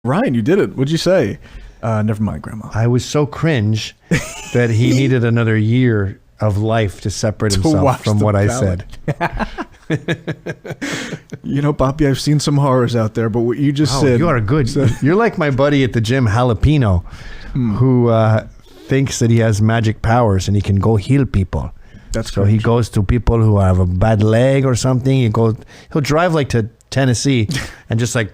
Ryan, you did it. What'd you say? Never mind, Grandma. I was so cringe that he needed another year of life to separate himself from what I said. You know, Bobby, I've seen some horrors out there, but what you just said... You are good. You're like my buddy at the gym, Jalapeno, who thinks that he has magic powers and he can go heal people. That's so he goes to people who have a bad leg or something. He'll drive like to Tennessee and just like...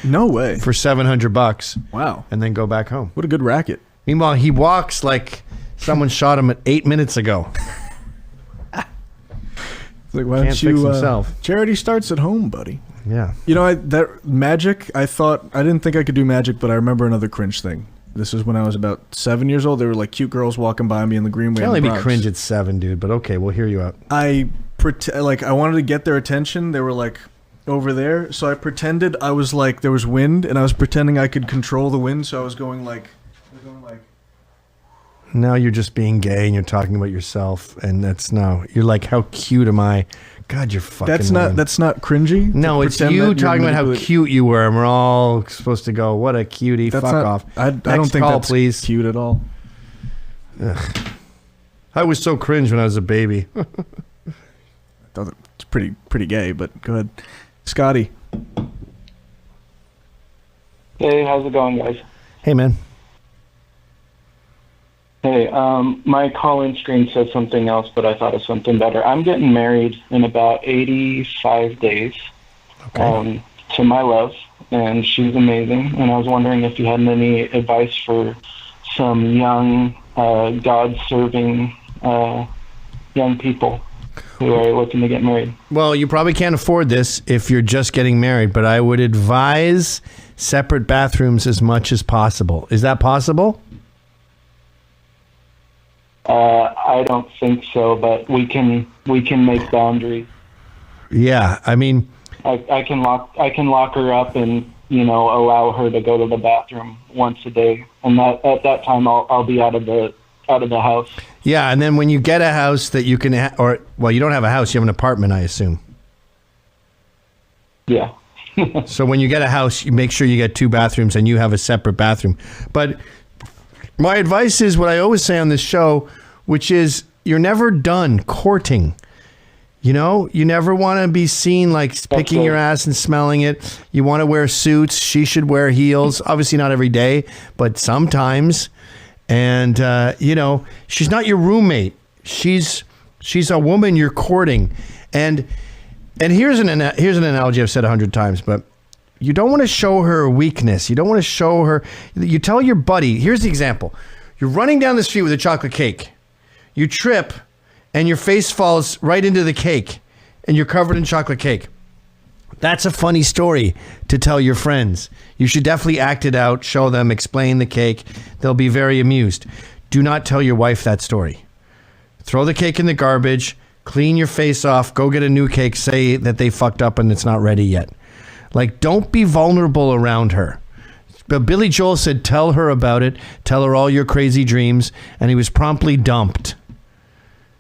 No way. For $700. Wow. And then go back home. What a good racket. Meanwhile, he walks like someone shot him at 8 minutes ago. Like, why don't you, fix himself. Charity starts at home, buddy. Yeah. You know, that magic, I didn't think I could do magic, but I remember another cringe thing. This is when I was about 7 years old. There were like cute girls walking by me in the Greenway. You can only be cringe at 7, dude, but okay, we'll hear you out. I wanted to get their attention. They were like over there. So I pretended I was like, there was wind and I was pretending I could control the wind. So I was going like. Now you're just being gay and you're talking about yourself, and you're like, how cute am I? God, you're fucking. That's not cringy. No, it's you talking about how cute you were, and we're all supposed to go, what a cutie. Fuck off. I don't think call, that's please. Cute at all. Ugh. I was so cringe when I was a baby. I thought it's pretty gay, but go ahead, Scotty. Hey, how's it going, guys? Hey, man. Hey, my call-in screen said something else, but I thought of something better. I'm getting married in about 85 days to my love, and she's amazing. And I was wondering if you had any advice for some young, God-serving young people who are looking to get married. Well, you probably can't afford this if you're just getting married, but I would advise separate bathrooms as much as possible. Is that possible? I don't think so, but we can make boundaries. Yeah, I mean, I can lock her up and allow her to go to the bathroom once a day, and at that time I'll be out of the house. Yeah, and then when you get a house that you can, you don't have a house, you have an apartment, I assume. Yeah. So when you get a house, you make sure you get 2 bathrooms and you have a separate bathroom. But my advice is what I always say on this show, which is you're never done courting. You know, you never want to be seen like picking your ass and smelling it. You want to wear suits. She should wear heels. Obviously not every day, but sometimes. And, she's not your roommate. She's a woman you're courting. And here's an analogy I've said 100 times, but you don't want to show her a weakness. You don't want to show her. You tell your buddy, here's the example. You're running down the street with a chocolate cake. You trip and your face falls right into the cake and you're covered in chocolate cake. That's a funny story to tell your friends. You should definitely act it out, show them, explain the cake. They'll be very amused. Do not tell your wife that story. Throw the cake in the garbage, clean your face off, go get a new cake, say that they fucked up and it's not ready yet. Like, don't be vulnerable around her. But Billy Joel said, tell her about it, tell her all your crazy dreams, and he was promptly dumped.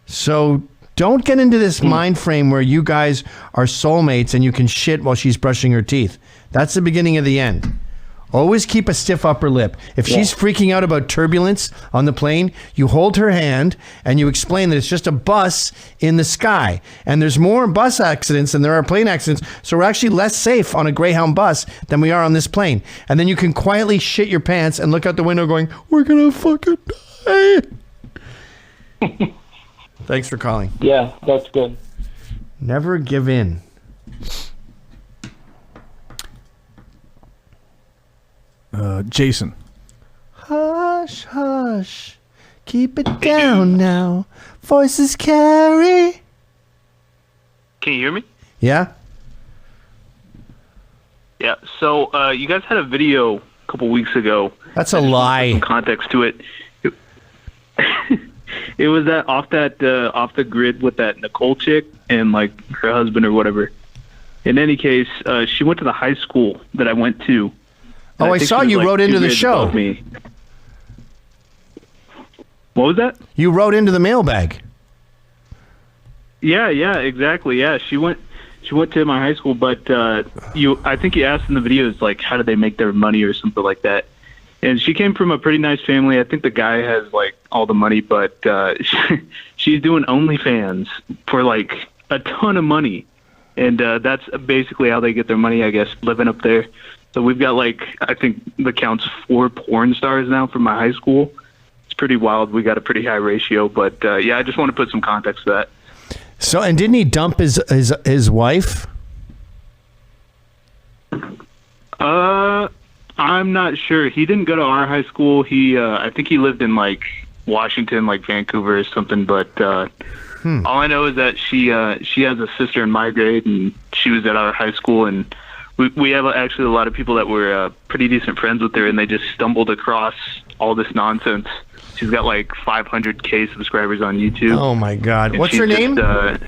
So don't get into this mind frame where you guys are soulmates and you can shit while she's brushing her teeth. That's the beginning of the end. Always keep a stiff upper lip. If she's freaking out about turbulence on the plane, you hold her hand and you explain that it's just a bus in the sky. And there's more bus accidents than there are plane accidents. So we're actually less safe on a Greyhound bus than we are on this plane. And then you can quietly shit your pants and look out the window going, we're going to fucking die. Thanks for calling. Yeah, that's good. Never give in. Jason. Hush, hush. Keep it down now. Voices carry. Can you hear me? Yeah? Yeah. So you guys had a video a couple weeks ago. That's a lie. Some context to it. It was that off the grid with that Nicole chick and like her husband or whatever. In any case, she went to the high school that I went to. Oh, I saw you wrote into the show. What was that? You wrote into the mailbag. Yeah, exactly. Yeah, she went She went to my high school, but I think you asked in the videos, like, how do they make their money or something like that. And she came from a pretty nice family. I think the guy has, like, all the money, but she's doing OnlyFans for, like, a ton of money. And that's basically how they get their money, I guess, living up there. So we've got, like, I think the count's 4 porn stars now from my high school. It's pretty wild. We got a pretty high ratio. But, yeah, I just want to put some context to that. So, and didn't he dump his wife? I'm not sure. He didn't go to our high school. I think he lived in, like, Washington, like Vancouver or something. But all I know is that she has a sister in my grade, and she was at our high school. And we have actually a lot of people that were pretty decent friends with her, and they just stumbled across all this nonsense. She's got like 500K subscribers on YouTube. Oh my God! What's her name? Her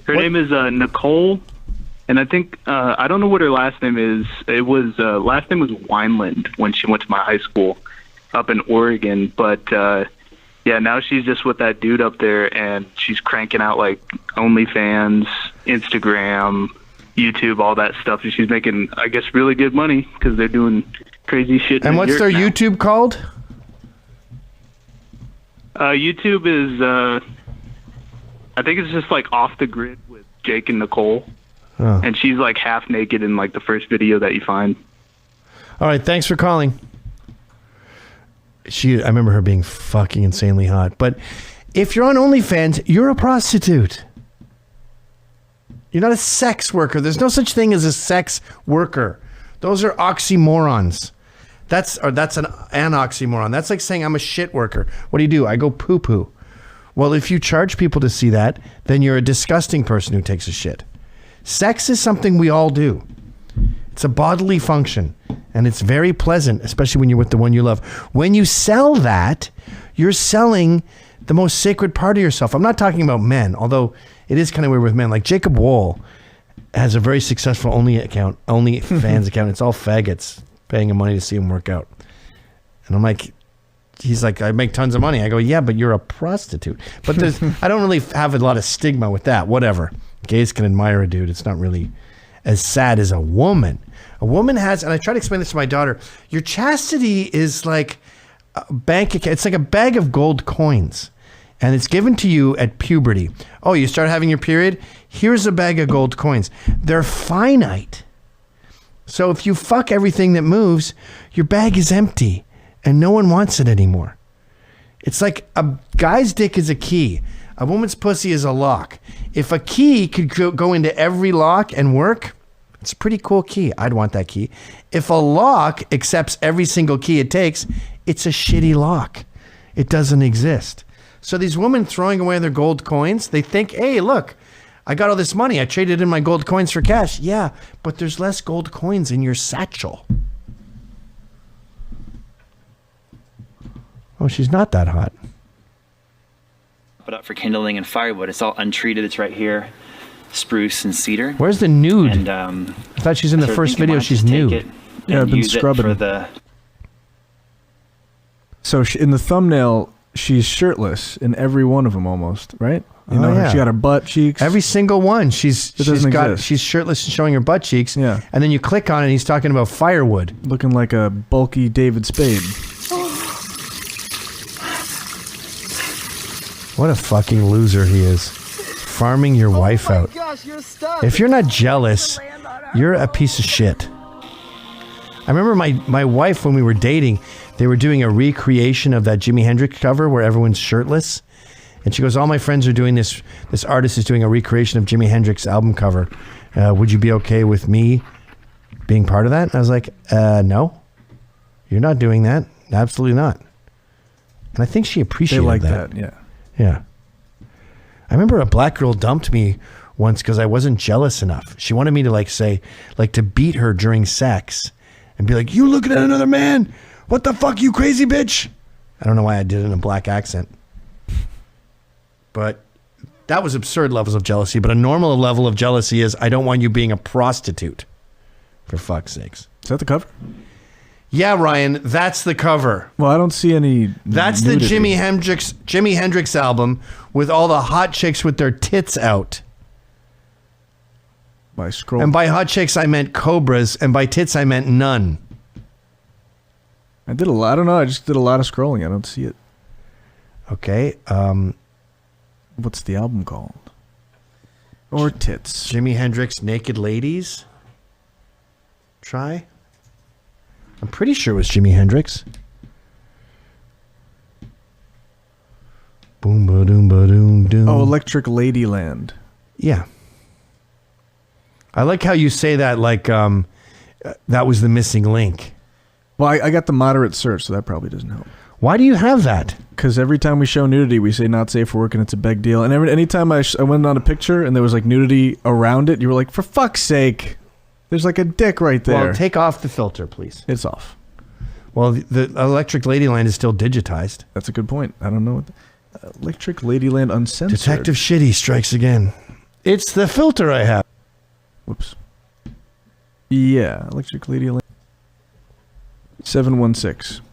name is Nicole, and I think I don't know what her last name is. It was last name was Wineland when she went to my high school up in Oregon. But yeah, now she's just with that dude up there, and she's cranking out like OnlyFans, Instagram, YouTube, all that stuff, and she's making, I guess, really good money because they're doing crazy shit. And what's their YouTube called? YouTube is, I think it's just like Off the Grid with Jake and Nicole. Oh. And she's like half naked in like the first video that you find. All right, thanks for calling. I remember her being fucking insanely hot. But if you're on OnlyFans, you're a prostitute. You're not a sex worker. There's no such thing as a sex worker. Those are oxymorons. That's an oxymoron. That's like saying I'm a shit worker. What do? I go poo-poo. Well, if you charge people to see that, then you're a disgusting person who takes a shit. Sex is something we all do. It's a bodily function, and it's very pleasant, especially when you're with the one you love. When you sell that, you're selling the most sacred part of yourself. I'm not talking about men, although it is kind of weird with men. Like Jacob Wohl has a very successful OnlyFans account. It's all faggots paying him money to see him work out. And I'm like, he's like, I make tons of money. I go, yeah, but you're a prostitute. But I don't really have a lot of stigma with that. Whatever. Gays can admire a dude. It's not really as sad as a woman. A woman has, and I try to explain this to my daughter, your chastity is like a bank account. It's like a bag of gold coins. And it's given to you at puberty. Oh, you start having your period? Here's a bag of gold coins. They're finite. So if you fuck everything that moves, your bag is empty and no one wants it anymore. It's like a guy's dick is a key. A woman's pussy is a lock. If a key could go into every lock and work, it's a pretty cool key. I'd want that key. If a lock accepts every single key it takes, it's a shitty lock. It doesn't exist. So these women throwing away their gold coins, they think, hey, look, I got all this money. I traded in my gold coins for cash. Yeah, but there's less gold coins in your satchel. Oh, she's not that hot. Put up for kindling and firewood. It's all untreated. It's right here. Spruce and cedar. Where's the nude? And I thought she's in the first video. She's nude. Yeah, I've been scrubbing. So in the thumbnail, she's shirtless in every one of them almost, right? You know, yeah. She got her butt cheeks. Every single one. She's shirtless and showing her butt cheeks. Yeah. And then you click on it and he's talking about firewood. Looking like a bulky David Spade. What a fucking loser he is. Farming your wife out. Gosh, you're stuck. If you're not jealous, you're a piece of shit. I remember my wife, when we were dating, they were doing a recreation of that Jimi Hendrix cover where everyone's shirtless. And she goes, all my friends are doing this. This artist is doing a recreation of Jimi Hendrix album cover. Would you be okay with me being part of that? And I was like, no, you're not doing that. Absolutely not. And I think she appreciated that. They like that, yeah. Yeah. I remember a black girl dumped me once because I wasn't jealous enough. She wanted me to to beat her during sex and be like, you looking at another man? What the fuck, you crazy bitch? I don't know why I did it in a black accent. But that was absurd levels of jealousy. But a normal level of jealousy is, I don't want you being a prostitute. For fuck's sakes. Is that the cover? Yeah, Ryan, that's the cover. Well, I don't see any That's nudity. the Jimi Hendrix album with all the hot chicks with their tits out. By scroll. And by hot chicks, I meant cobras. And by tits, I meant none. I did a lot. I don't know. I just did a lot of scrolling. I don't see it. Okay. What's the album called? Or tits. Jimi Hendrix, Naked Ladies. Try. I'm pretty sure it was Jimi Hendrix. Boom, ba doom, ba doom, doom. Oh, Electric Ladyland. Yeah. I like how you say that like that was the missing link. Well, I got the moderate search, so that probably doesn't help. Why do you have that? Because every time we show nudity, we say not safe for work, and it's a big deal. And anytime I went on a picture and there was like nudity around it, you were like, for fuck's sake, there's like a dick right there. Well, take off the filter, please. It's off. Well, the Electric Ladyland is still digitized. That's a good point. I don't know what Electric Ladyland uncensored. Detective Shitty strikes again. It's the filter I have. Whoops. Yeah, Electric Ladyland. 716.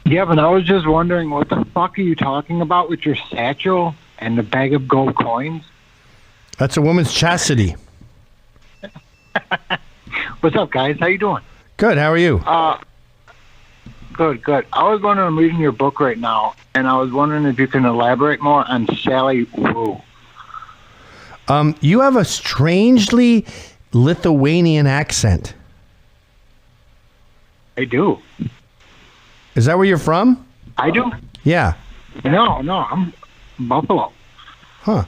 Gavin, I was just wondering, what the fuck are you talking about with your satchel and the bag of gold coins? That's a woman's chastity. What's up, guys? How you doing? Good. How are you? Good. I was wondering, I'm reading your book right now, and I was wondering if you can elaborate more on Sally Wu. You have a strangely Lithuanian accent. I do. Is that where you're from? I do? Yeah. No, I'm Buffalo. Huh.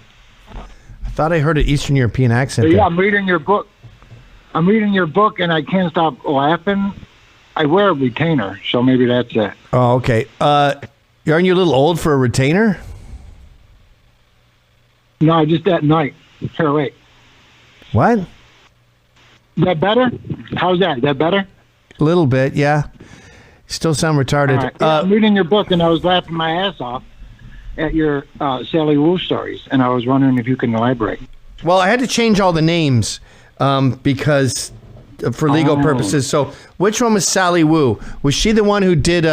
I thought I heard an Eastern European accent. Yeah, there. I'm reading your book. And I can't stop laughing. I wear a retainer, so maybe that's it. Oh, okay. Aren't you a little old for a retainer? No, just that night. Here, wait. What? Is that better? How's that? Is that better? A little bit, yeah. Still sound retarded. All right. Yeah, I'm reading your book, and I was laughing my ass off at your Sally Wu stories, and I was wondering if you can elaborate. Well, I had to change all the names because for legal purposes. So, which one was Sally Wu? Was she the one who did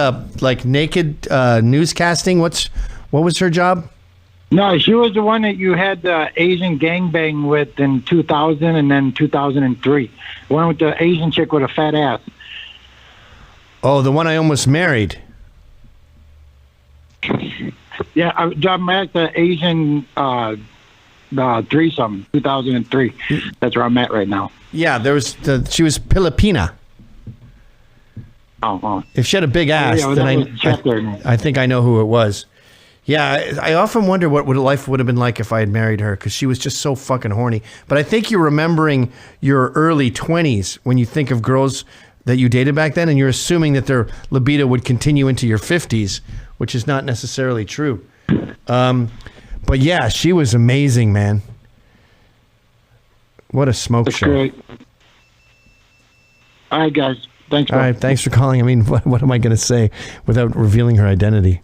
like naked newscasting? What was her job? No, she was the one that you had the Asian gangbang with in 2000 and then 2003. The one with the Asian chick with a fat ass. Oh, the one I almost married. Yeah, I'm at the Asian threesome, 2003. That's where I'm at right now. Yeah, she was Filipina. Oh. If she had a big ass, yeah, then I think I know who it was. Yeah, I often wonder what life would have been like if I had married her, because she was just so fucking horny. But I think you're remembering your early 20s when you think of girls that you dated back then, and you're assuming that their libido would continue into your 50s, which is not necessarily true. But yeah, she was amazing, man. What a smoke show. Great. All right, guys. Thanks. All right, thanks for calling. I mean, what am I going to say without revealing her identity?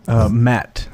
Matt.